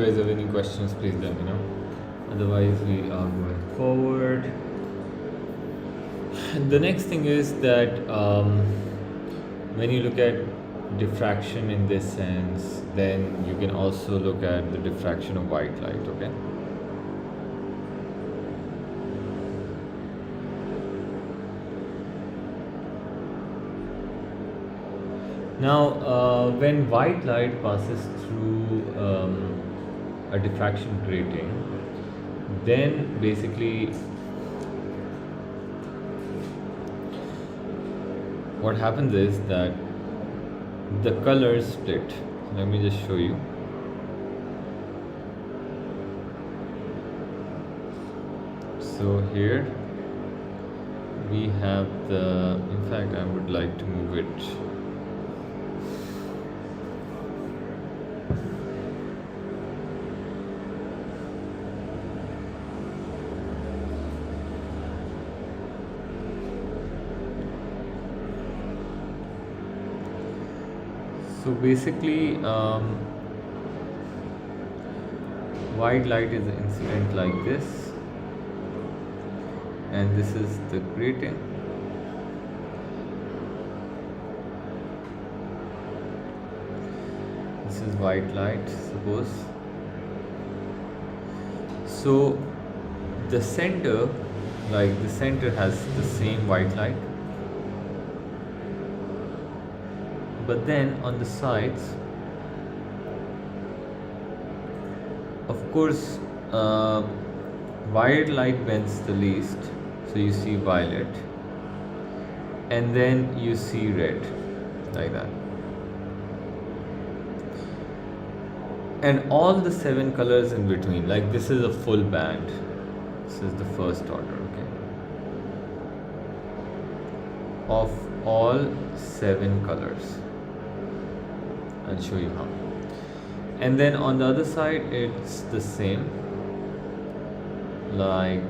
you guys have any questions, please let me know. Otherwise, we are going forward. The next thing is that when you look at diffraction in this sense, then you can also look at the diffraction of white light, okay? Now, when white light passes through a diffraction grating, then basically what happens is that the colors split. Let me just show you. So here we have the, in fact I would like to move it. So basically, white light is incident like this, and this is the grating. This is white light, suppose. So the center, like the center has the same white light, but then on the sides, of course, violet light bends the least, so you see violet, and then you see red, like that. And all the 7 colors in between, like this is a full band. This is the first order, okay, of all 7 colors. I'll show you how. And then on the other side, it's the same, like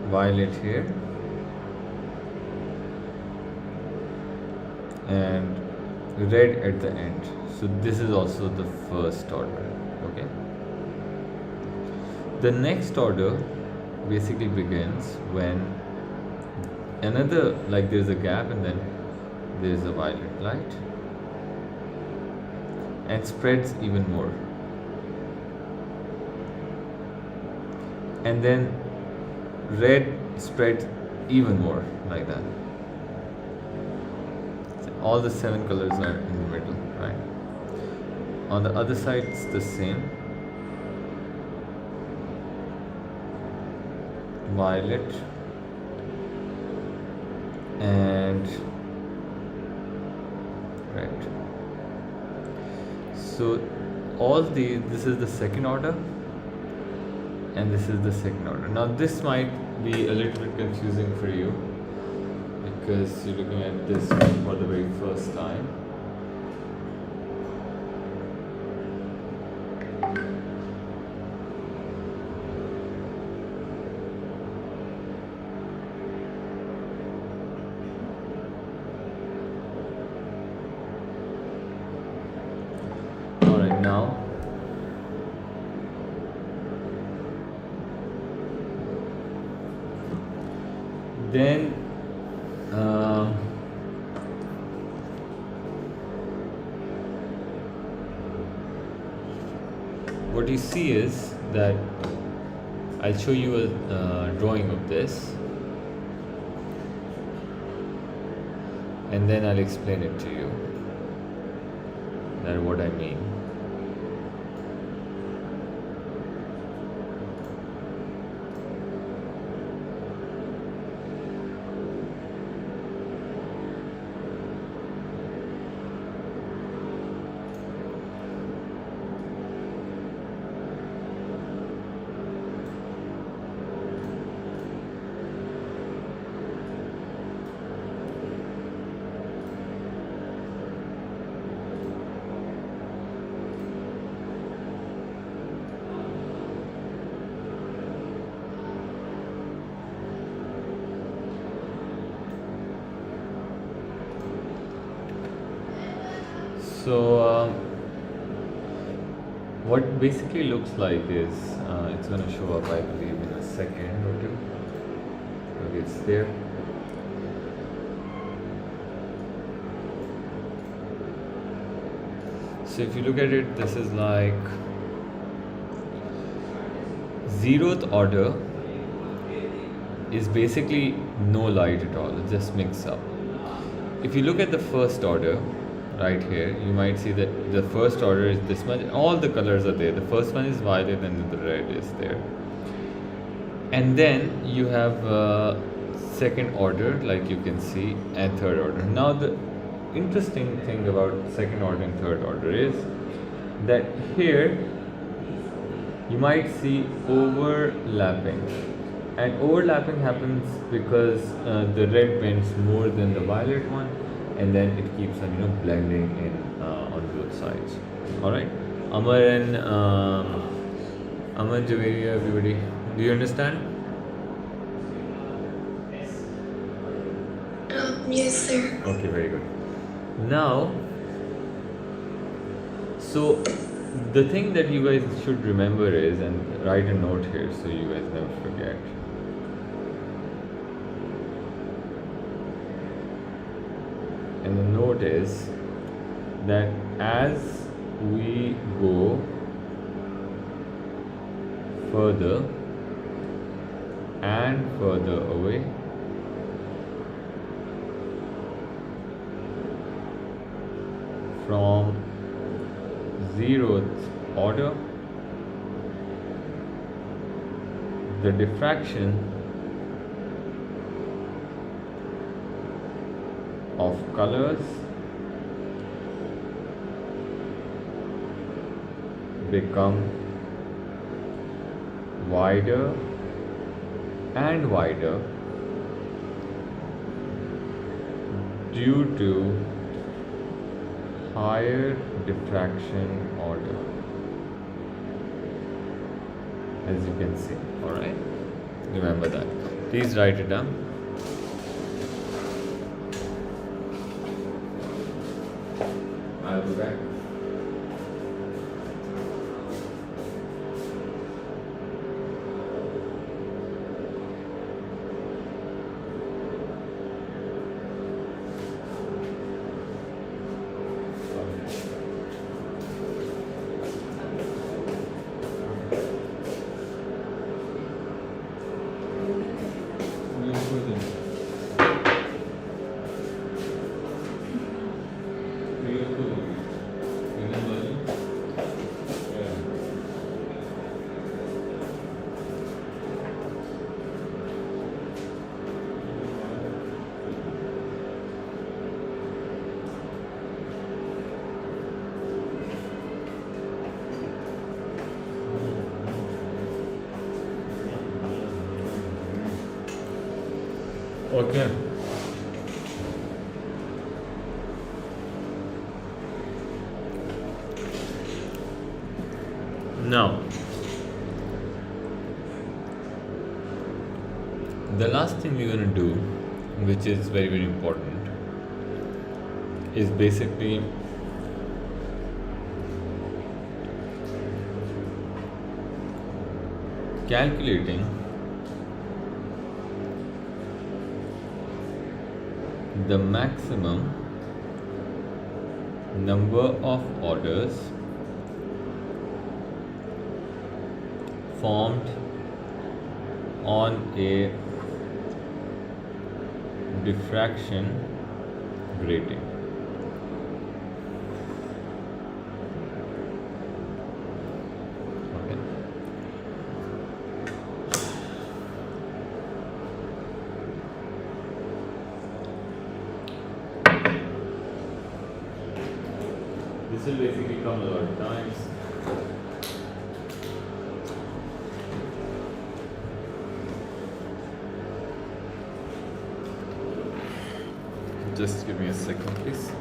violet here, and red at the end. So this is also the first order, okay. The next order basically begins when another, like there's a gap and then there's a violet light, and spreads even more, and then red spreads even more, like that. So all the 7 colors are in the middle, right? On the other side it's the same, violet and red. So all this is the second order, and this is the second order. Now this might be a little bit confusing for you because you're looking at this for the very first time. Alright, now then what you see is that I'll show you a drawing of this, and then I'll explain it to you, that what I mean. So what basically looks like is it's going to show up, I believe, in a second or two. Okay, it's there. So if you look at it, this is like 0th order is basically no light at all, it's just mixed up. If you look at the first order right here, you might see that the first order is this much, all the colors are there. The first one is violet and the red is there. And then you have second order, like you can see, and third order. Now the interesting thing about second order and third order is that here you might see overlapping, and overlapping happens because the red bends more than the violet one, and then it keeps on blending in on both sides. All right, Amar and Aman, Javeri, everybody, do you understand? Yes, sir. Okay, very good. Now, so the thing that you guys should remember is, and write a note here so you guys never forget. And the note is that as we go further and further away, from 0th order, the diffraction of colors become wider and wider due to higher diffraction order, as you can see. All right, remember that. Please write it down. I'll be back. Okay. Now, the last thing we're going to do, which is very, very important, is basically calculating the maximum number of orders formed on a diffraction grating. Okay. This will basically come a lot of times. Just give me a second, please.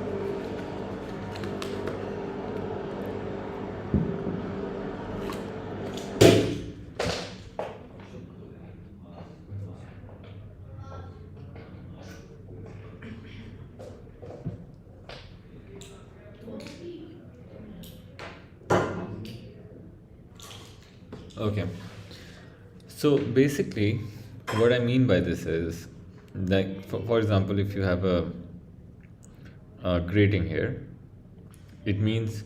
Okay. So basically, what I mean by this is, like, for example, if you have a grating here, it means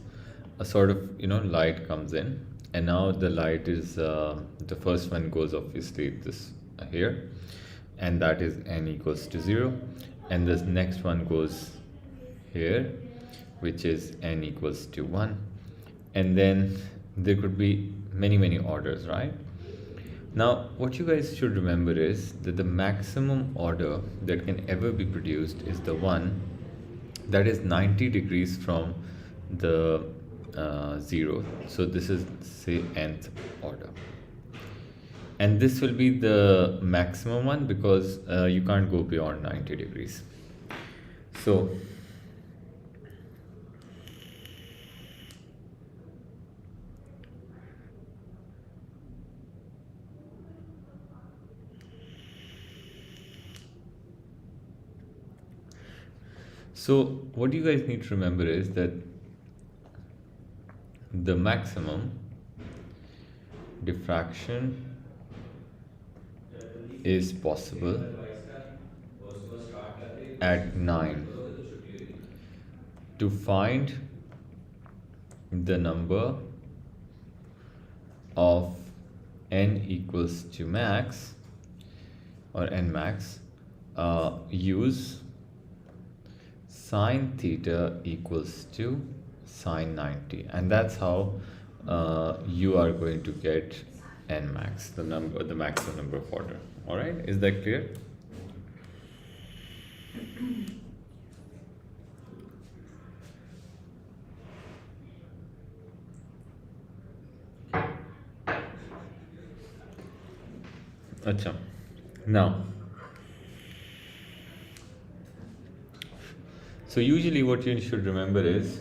a sort of, light comes in, and now the light is the first one goes obviously this here, and that is n equals to 0, and this next one goes here, which is n equals to 1, and then there could be many orders, right? Now, what you guys should remember is that the maximum order that can ever be produced is the one that is 90 degrees from the 0. So this is, say, nth order. And this will be the maximum one because you can't go beyond 90 degrees. So what you guys need to remember is that the maximum diffraction is possible at 9. To find the number of n equals to max or n max, use sine theta equals to sine 90, and that's how you are going to get n max, the maximum number of order. All right, is that clear? Acha. Now, so usually what you should remember is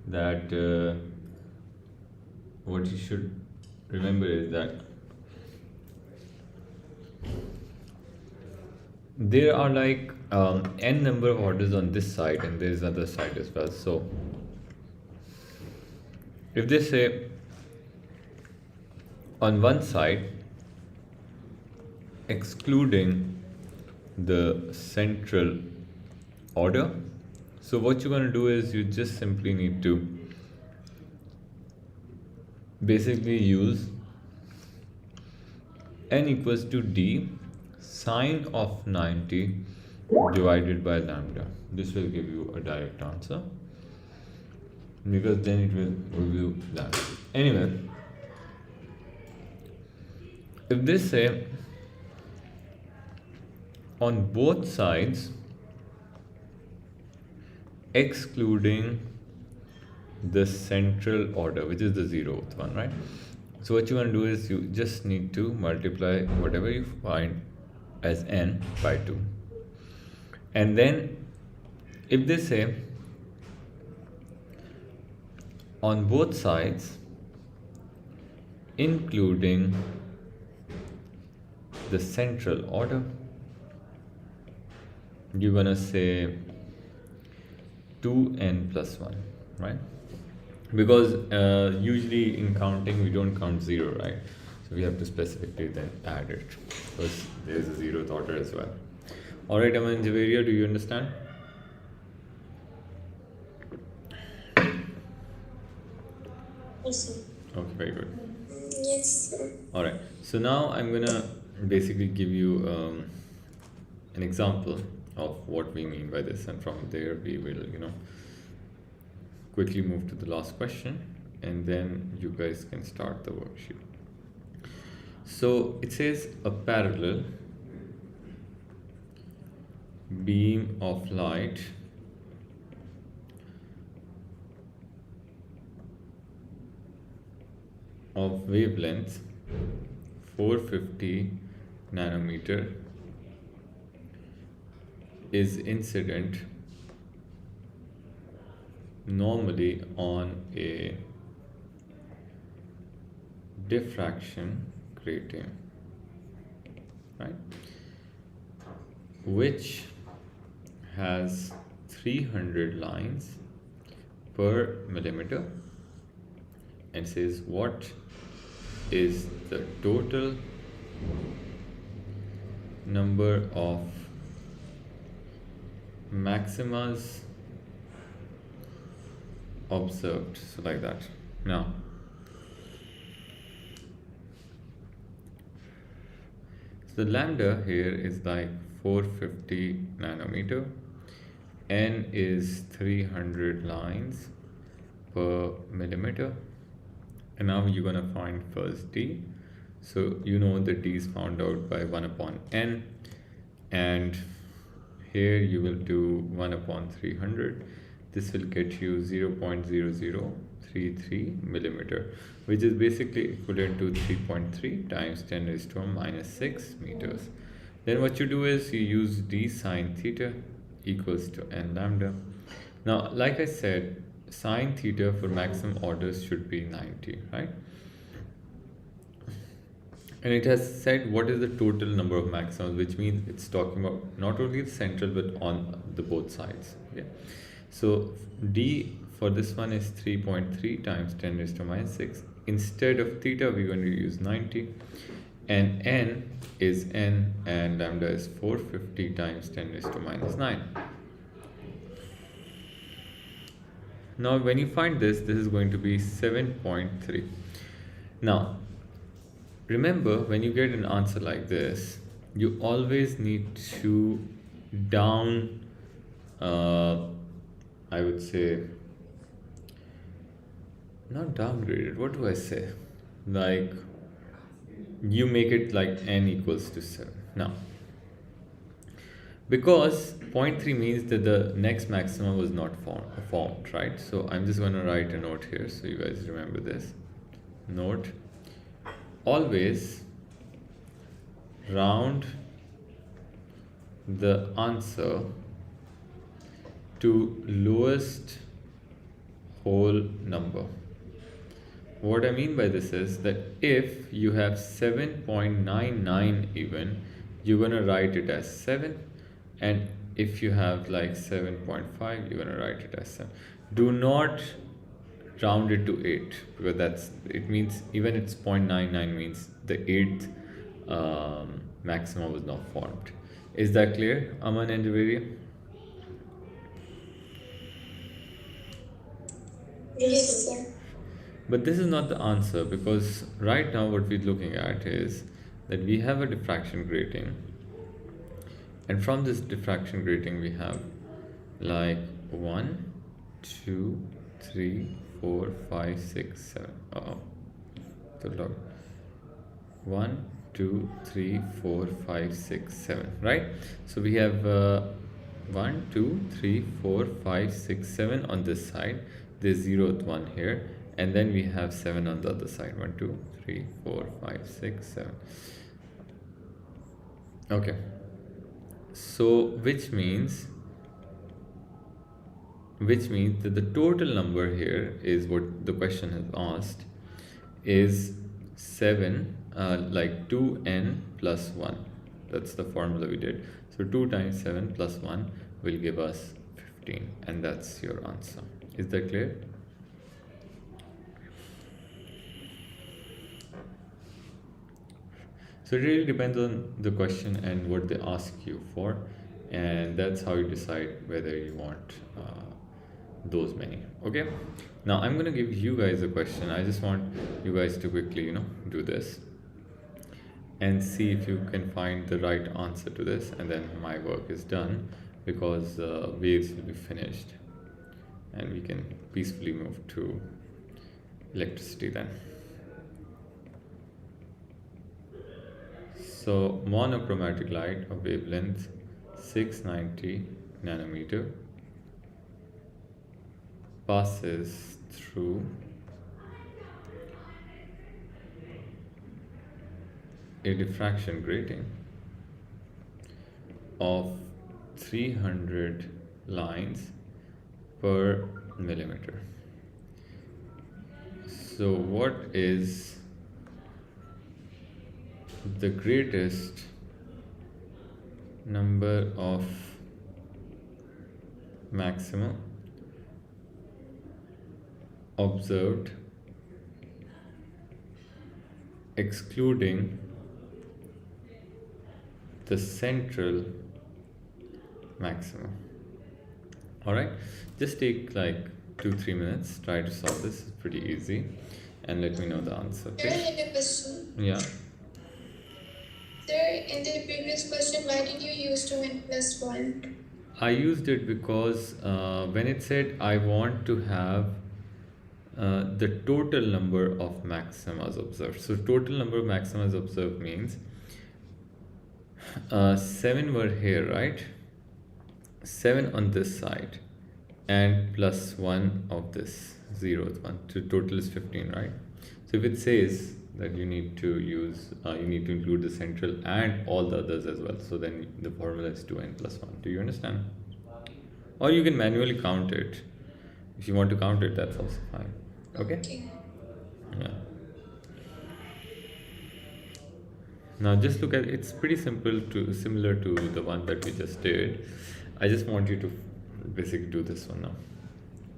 that there are like n number of orders on this side, and there is other side as well. So if they say on one side, excluding the central order, so what you're going to do is you just simply need to basically use n equals to d sine of 90 divided by lambda. This will give you a direct answer because then it will give you lambda. Anyway, if they say on both sides excluding the central order, which is the 0th one, right? So what you want to do is you just need to multiply whatever you find as n by 2, and then if they say on both sides including the central order, you're gonna say 2n plus 1, right? Because usually in counting we don't count 0, right? So we have to specifically then add it because there is a 0th order as well. All right, Aman Javeria, do you understand? Yes, sir. Okay, very good. Yes, sir. All right, so now I'm gonna basically give you an example of what we mean by this, and from there we will quickly move to the last question, and then you guys can start the worksheet. So it says a parallel beam of light of wavelength 450 nanometer is incident normally on a diffraction grating, right, which has 300 lines per millimeter, and says what is the total number of maximas observed. So like that. Now, so the lambda here is like 450 nanometer. N is 300 lines per millimeter. And now you're gonna find first D. So you know that D is found out by 1 upon N. And here you will do 1 upon 300. This will get you 0.0033 millimeter, which is basically equivalent to 3.3 times 10 raised to minus 6 meters. Then what you do is you use d sine theta equals to n lambda. Now, like I said, sine theta for maximum orders should be 90, right? And it has said what is the total number of maxims, which means it's talking about not only the central but on the both sides. Okay, so d for this one is 3.3 times 10 raised to minus 6. Instead of theta, we're going to use 90, and n is n, and lambda is 450 times 10 raised to minus 9. Now when you find this is going to be 7.3. Now remember, when you get an answer like this, you always need to I would say, not downgrade it, what do I say? Like, you make it like n equals to 7. Now, because 0.3 means that the next maximum was not formed, right? So I'm just going to write a note here so you guys remember this. Note, always round the answer to lowest whole number. What I mean by this is that if you have 7.99 even, you're going to write it as 7, and if you have like 7.5, you're going to write it as 7. Do not round it to 8, because it means even it's 0.99 means the 8th maximum was not formed. Is that clear, Aman and Javeri? Yes, sir. But this is not the answer, because right now what we're looking at is that we have a diffraction grating, and from this diffraction grating we have like 1, 2, 3, 4, 5, 6, 7. So look, 1, 2, 3, 4, 5, 6, 7, right? So we have 1, 2, 3, 4, 5, 6, 7 on this side. There's 0th one here, and then we have 7 on the other side. 1, 2, 3, 4, 5, 6, 7. Okay, so which means that the total number here is what the question has asked is 7, like 2n plus 1. That's the formula we did. So 2 times 7 plus 1 will give us 15, and that's your answer. Is that clear? So it really depends on the question and what they ask you for, and that's how you decide whether you want those many. Okay, now I'm going to give you guys a question. I just want you guys to quickly do this and see if you can find the right answer to this, and then my work is done, because waves will be finished and we can peacefully move to electricity then. So monochromatic light of wavelength 690 nanometer passes through a diffraction grating of 300 lines per millimeter. So what is the greatest number of maximum observed excluding the central maximum. All right, just take like 2-3 minutes, try to solve this. It's pretty easy, and let me know the answer. Sir, I Okay? had a question. Yeah. Sir, in the previous question, why did you use 2 and plus 1? I used it because when it said I want to have the total number of maximas observed. So total number of maximas observed means 7 were here, right? 7 on this side and plus 1 of this 0th one. So total is 15, right? So if it says that you need to use, you need to include the central and all the others as well. So then the formula is 2n plus 1. Do you understand? Or you can manually count it. If you want to count it, that's also fine. Okay? Okay. Yeah. Now just look at it's pretty similar to the one that we just did. I just want you to basically do this one now.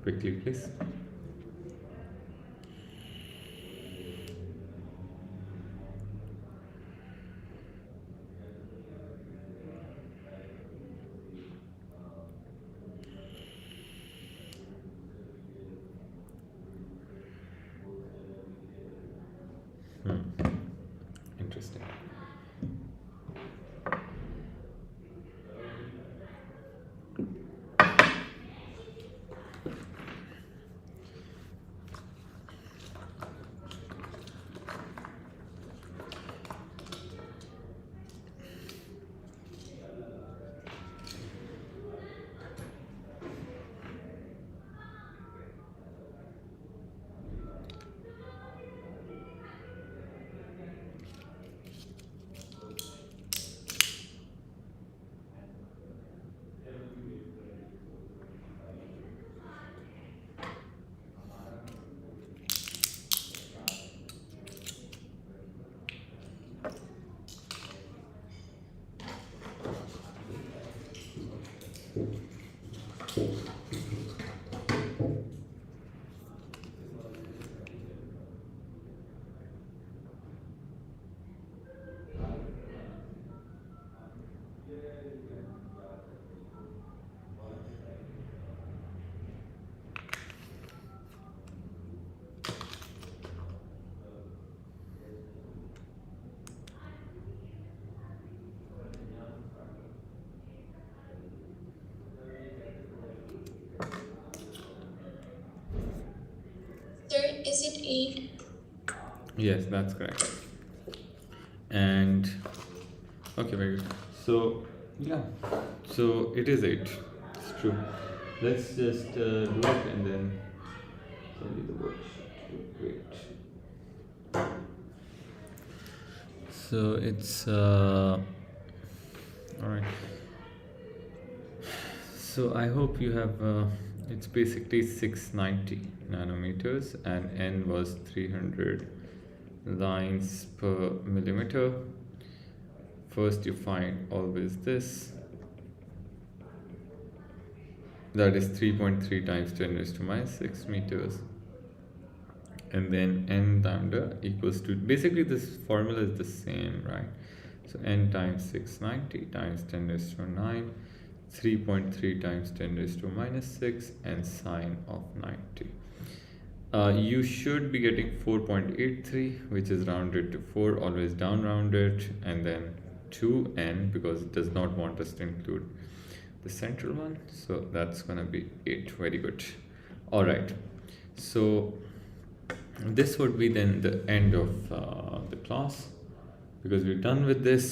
Quickly, please. Interesting. Sir, is it 8? Yes, that's correct. And okay, very good. So yeah, so it is 8. It's true. Let's just do it and then send you the worksheet. Wait. So it's all right. So I hope you have. It's basically 690 nanometers, and n was 300 lines per millimeter. First, you find always this. That is 3.3 times 10 raised to minus 6 meters. And then n lambda equals to, basically this formula is the same, right? So n times 690 times 10 raised to 9, 3.3 times 10 raised to minus 6, and sine of 90. You should be getting 4.83, which is rounded to 4, always down rounded, and then 2n, because it does not want us to include the central one. So that's gonna be 8. Very good. All right. So this would be then the end of the class, because we're done with this.